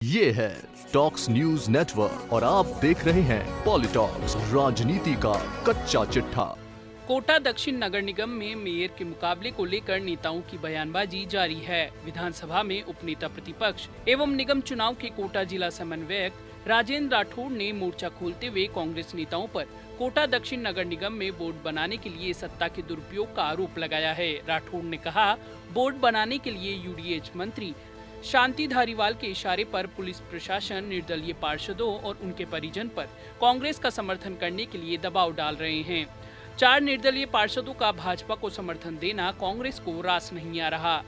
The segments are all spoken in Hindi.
ये है टॉक्स न्यूज नेटवर्क और आप देख रहे हैं पॉलिटॉक्स, राजनीति का कच्चा चिट्ठा। कोटा दक्षिण नगर निगम में मेयर के मुकाबले को लेकर नेताओं की बयानबाजी जारी है। विधानसभा में उपनेता प्रतिपक्ष एवं निगम चुनाव के कोटा जिला समन्वयक राजेंद्र राठौड़ ने मोर्चा खोलते हुए कांग्रेस नेताओं पर कोटा दक्षिण नगर निगम में बोर्ड बनाने के लिए सत्ता के दुरुपयोग का आरोप लगाया है। राठौड़ ने कहा, बोर्ड बनाने के लिए यूडीएच मंत्री शांति धारीवाल के इशारे पर पुलिस प्रशासन निर्दलीय पार्षदों और उनके परिजन पर कांग्रेस का समर्थन करने के लिए दबाव डाल रहे हैं। 4 निर्दलीय पार्षदों का भाजपा को समर्थन देना कांग्रेस को रास नहीं आ रहा।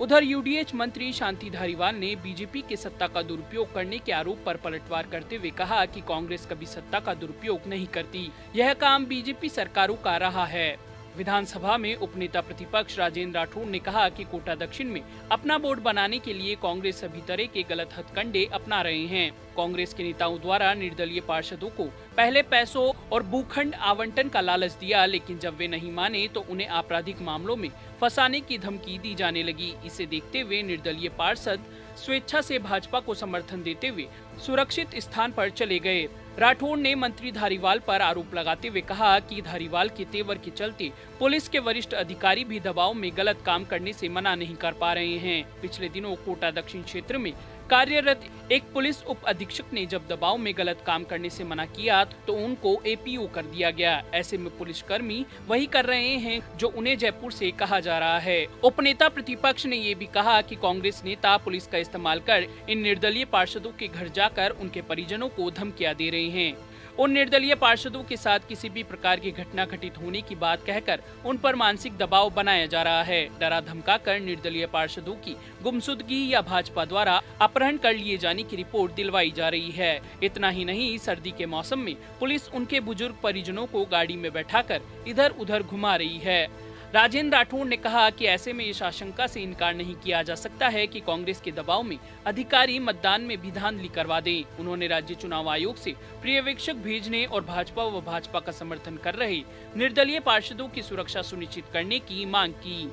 उधर यूडीएच मंत्री शांति धारीवाल ने बीजेपी के सत्ता का दुरुपयोग करने के आरोप पर पलटवार करते हुए कहा कि कांग्रेस कभी सत्ता का दुरुपयोग नहीं करती, यह काम बीजेपी सरकारों का रहा है। विधानसभा में उपनेता प्रतिपक्ष राजेंद्र राठौड़ ने कहा कि कोटा दक्षिण में अपना बोर्ड बनाने के लिए कांग्रेस सभी तरह के गलत हथकंडे अपना रहे हैं। कांग्रेस के नेताओं द्वारा निर्दलीय पार्षदों को पहले पैसों और भूखंड आवंटन का लालच दिया, लेकिन जब वे नहीं माने तो उन्हें आपराधिक मामलों में फंसाने की धमकी दी जाने लगी। इसे देखते हुए निर्दलीय पार्षद स्वेच्छा से भाजपा को समर्थन देते हुए सुरक्षित स्थान पर चले गए। राठौड़ ने मंत्री धारीवाल पर आरोप लगाते हुए कहा कि धारीवाल के तेवर के चलते पुलिस के वरिष्ठ अधिकारी भी दबाव में गलत काम करने से मना नहीं कर पा रहे हैं। पिछले दिनों कोटा दक्षिण क्षेत्र में कार्यरत एक पुलिस उप अधीक्षक ने जब दबाव में गलत काम करने से मना किया तो उनको एपीओ कर दिया गया। ऐसे में पुलिसकर्मी वही कर रहे हैं जो उन्हें जयपुर से कहा जा रहा है। उपनेता प्रतिपक्ष ने ये भी कहा कि कांग्रेस नेता पुलिस का इस्तेमाल कर इन निर्दलीय पार्षदों के घर जाकर उनके परिजनों को धमकियां दे रहे हैं। उन निर्दलीय पार्षदों के साथ किसी भी प्रकार की घटना घटित होने की बात कहकर उन पर मानसिक दबाव बनाया जा रहा है। डरा धमकाकर निर्दलीय पार्षदों की गुमशुदगी या भाजपा द्वारा अपहरण कर लिए जाने की रिपोर्ट दिलवाई जा रही है। इतना ही नहीं, सर्दी के मौसम में पुलिस उनके बुजुर्ग परिजनों को गाड़ी में बैठाकर इधर उधर घुमा रही है। राजेंद्र राठौड़ ने कहा कि ऐसे में इस आशंका से इनकार नहीं किया जा सकता है कि कांग्रेस के दबाव में अधिकारी मतदान में भी धांधली करवा दें। उन्होंने राज्य चुनाव आयोग से पर्यवेक्षक भेजने और भाजपा का समर्थन कर रहे निर्दलीय पार्षदों की सुरक्षा सुनिश्चित करने की मांग की।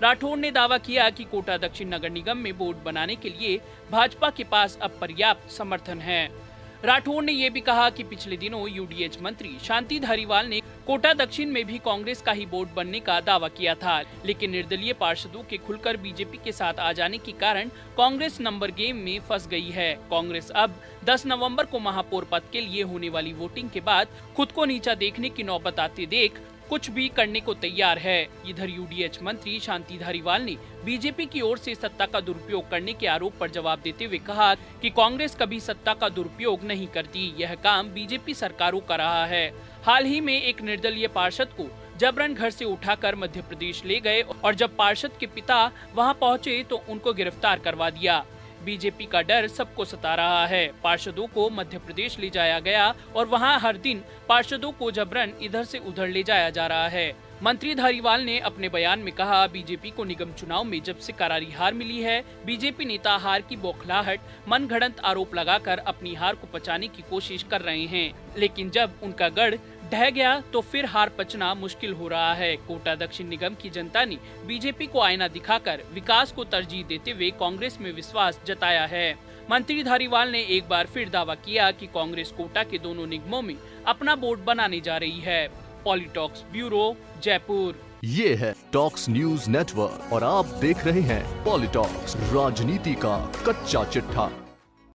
राठौड़ ने दावा किया कि कोटा दक्षिण नगर निगम में बोर्ड बनाने के लिए भाजपा के पास अब पर्याप्त समर्थन है। राठौड़ ने ये भी कहा कि पिछले दिनों यूडीएच मंत्री शांति धारीवाल ने कोटा दक्षिण में भी कांग्रेस का ही बोर्ड बनने का दावा किया था, लेकिन निर्दलीय पार्षदों के खुलकर बीजेपी के साथ आ जाने के कारण कांग्रेस नंबर गेम में फंस गई है। कांग्रेस अब 10 नवंबर को महापौर पद के लिए होने वाली वोटिंग के बाद खुद को नीचा देखने की नौबत आते देख कुछ भी करने को तैयार है। इधर यूडीएच मंत्री शांति धारीवाल ने बीजेपी की ओर से सत्ता का दुरुपयोग करने के आरोप पर जवाब देते हुए कहा कि कांग्रेस कभी सत्ता का दुरुपयोग नहीं करती, यह काम बीजेपी सरकारों का रहा है। हाल ही में एक निर्दलीय पार्षद को जबरन घर से उठाकर मध्य प्रदेश ले गए और जब पार्षद के पिता वहां पहुंचे तो उनको गिरफ्तार करवा दिया। बीजेपी का डर सबको सता रहा है। पार्षदों को मध्य प्रदेश ले जाया गया और वहां हर दिन पार्षदों को जबरन इधर से उधर ले जाया जा रहा है। मंत्री धारीवाल ने अपने बयान में कहा, बीजेपी को निगम चुनाव में जब से करारी हार मिली है, बीजेपी नेता हार की बौखलाहट मनगढ़ंत आरोप लगाकर अपनी हार को पचाने की कोशिश कर रहे हैं, लेकिन जब उनका गढ़ ढह गया तो फिर हार पचना मुश्किल हो रहा है। कोटा दक्षिण निगम की जनता ने बीजेपी को आईना दिखाकर विकास को तरजीह देते हुए कांग्रेस में विश्वास जताया है। मंत्री धारीवाल ने एक बार फिर दावा किया कि कांग्रेस कोटा के दोनों निगमों में अपना बोर्ड बनाने जा रही है। पॉलिटॉक्स ब्यूरो, जयपुर। ये है टॉक्स न्यूज नेटवर्क और आप देख रहे हैं पॉलिटॉक्स, राजनीति का कच्चा चिट्ठा।